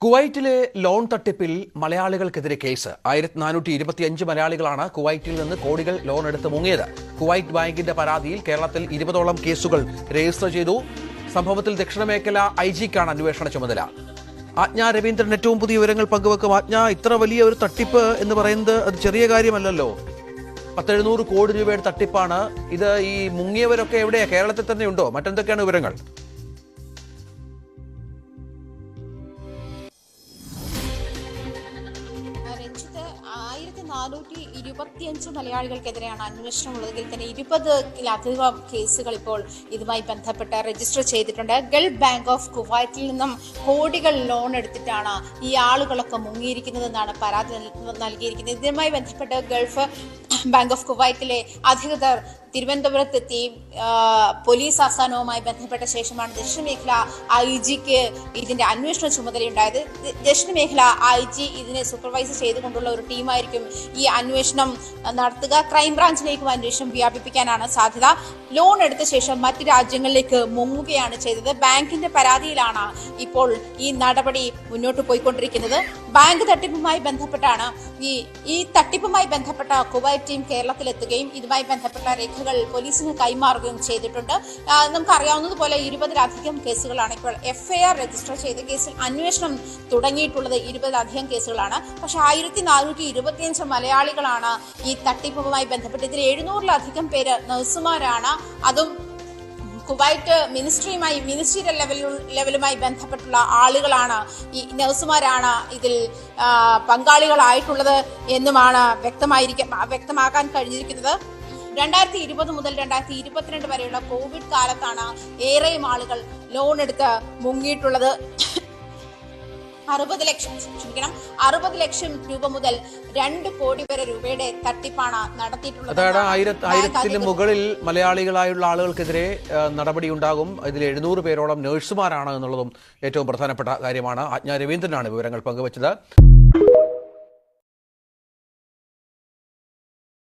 കുവൈറ്റിലെ ലോൺ തട്ടിപ്പിൽ മലയാളികൾക്കെതിരെ കേസ്. 1425 മലയാളികളാണ് കുവൈറ്റിൽ നിന്ന് കോടികൾ ലോൺ എടുത്ത് മുങ്ങിയത്. കുവൈറ്റ് ബാങ്കിന്റെ പരാതിയിൽ കേരളത്തിൽ 20ഓളം കേസുകൾ രജിസ്റ്റർ ചെയ്തു. സംഭവത്തിൽ ദക്ഷിണ മേഖല ഐജിക്കാണ് അന്വേഷണ ചുമതല. ആജ്ഞ രവീന്ദ്രൻ ഏറ്റവും പുതിയ വിവരങ്ങൾ പങ്കുവെക്കും. ആജ്ഞ, ഇത്ര വലിയ ഒരു തട്ടിപ്പ് എന്ന് പറയുന്നത് അത് ചെറിയ കാര്യമല്ലല്ലോ. 700 കോടി രൂപയുടെ തട്ടിപ്പാണ് ഇത്. ഈ മുങ്ങിയവരൊക്കെ എവിടെയാ? കേരളത്തിൽ തന്നെ ഉണ്ടോ? മറ്റെന്തൊക്കെയാണ് വിവരങ്ങൾ? രഞ്ജിത്ത്, 1425 മലയാളികൾക്കെതിരെയാണ് അന്വേഷണമുള്ളതെങ്കിൽ തന്നെ 20-ലധികം കേസുകൾ ഇപ്പോൾ ഇതുമായി ബന്ധപ്പെട്ട് രജിസ്റ്റർ ചെയ്തിട്ടുണ്ട്. ഗൾഫ് ബാങ്ക് ഓഫ് കുവൈറ്റിൽ നിന്നും കോടികൾ ലോൺ എടുത്തിട്ടാണ് ഈ ആളുകളൊക്കെ മുങ്ങിയിരിക്കുന്നതെന്നാണ് പരാതി നൽകിയിരിക്കുന്നത്. ഇതുമായി ബന്ധപ്പെട്ട് ഗൾഫ് ബാങ്ക് ഓഫ് കുവൈറ്റിലെ അധികൃതർ തിരുവനന്തപുരത്തെത്തി പോലീസ് ആസ്ഥാനവുമായി ബന്ധപ്പെട്ട ശേഷമാണ് ദക്ഷിണ മേഖല ഐജിക്ക് ഇതിന്റെ അന്വേഷണ ചുമതലയുണ്ടായത്. ദക്ഷിണ മേഖല ഐജി ഇതിനെ സൂപ്പർവൈസ് ചെയ്തുകൊണ്ടുള്ള ഒരു ടീമായിരിക്കും ഈ അന്വേഷണം നടത്തുക. ക്രൈംബ്രാഞ്ചിലേക്കും അന്വേഷണം വ്യാപിപ്പിക്കാനാണ് സാധ്യത. ലോൺ എടുത്ത ശേഷം മറ്റ് രാജ്യങ്ങളിലേക്ക് മുങ്ങുകയാണ് ചെയ്തത്. ബാങ്കിന്റെ പരാതിയിലാണ് ഇപ്പോൾ ഈ നടപടി മുന്നോട്ട് പോയിക്കൊണ്ടിരിക്കുന്നത്. ബാങ്ക് തട്ടിപ്പുമായി ബന്ധപ്പെട്ടാണ് ഈ തട്ടിപ്പുമായി ബന്ധപ്പെട്ട കുവൈറ്റ് ടീം കേരളത്തിലെത്തുകയും ഇതുമായി ബന്ധപ്പെട്ട രേഖകൾ പോലീസിന് കൈമാറുകയും ചെയ്തിട്ടുണ്ട്. നമുക്കറിയാവുന്നതുപോലെ 20-ലധികം കേസുകളാണ് ഇപ്പോൾ FIR രജിസ്റ്റർ ചെയ്ത കേസിൽ അന്വേഷണം തുടങ്ങിയിട്ടുള്ളത്. 20-ലധികം കേസുകളാണ്. പക്ഷെ 1425 മലയാളികളാണ് ഈ തട്ടിപ്പുമായി ബന്ധപ്പെട്ട്. ഇതിൽ 700-ലധികം പേര് നഴ്സുമാരാണ്. അതും കുവൈറ്റ് മിനിസ്റ്റീരിയൽ ലെവലുമായി ബന്ധപ്പെട്ടുള്ള ആളുകളാണ്. ഈ നഴ്സുമാരാണ് ഇതിൽ പങ്കാളികളായിട്ടുള്ളത് എന്നുമാണ് വ്യക്തമാക്കാൻ കഴിഞ്ഞിരിക്കുന്നത്. 2020 മുതൽ 2022 വരെയുള്ള കോവിഡ് കാലത്താണ് ഏറെയും ആളുകൾ ലോൺ എടുത്ത് മുങ്ങിയിട്ടുള്ളത്. 60 ലക്ഷം രൂപ മുതൽ 2 കോടി വരെ രൂപയുടെ തട്ടിപ്പാണ് നടത്തിയിട്ടുള്ളത്. അതായത് 1000-ന് മുകളിൽ മലയാളികളായുള്ള ആളുകൾക്കെതിരെ നടപടിയുണ്ടാകും. ഇതിൽ 700 പേരോളം നഴ്സുമാരാണ് എന്നുള്ളതും ഏറ്റവും പ്രധാനപ്പെട്ട കാര്യമാണ്. ആജ്ഞ രവീന്ദ്രനാണ് വിവരങ്ങൾ പങ്കുവച്ചത്.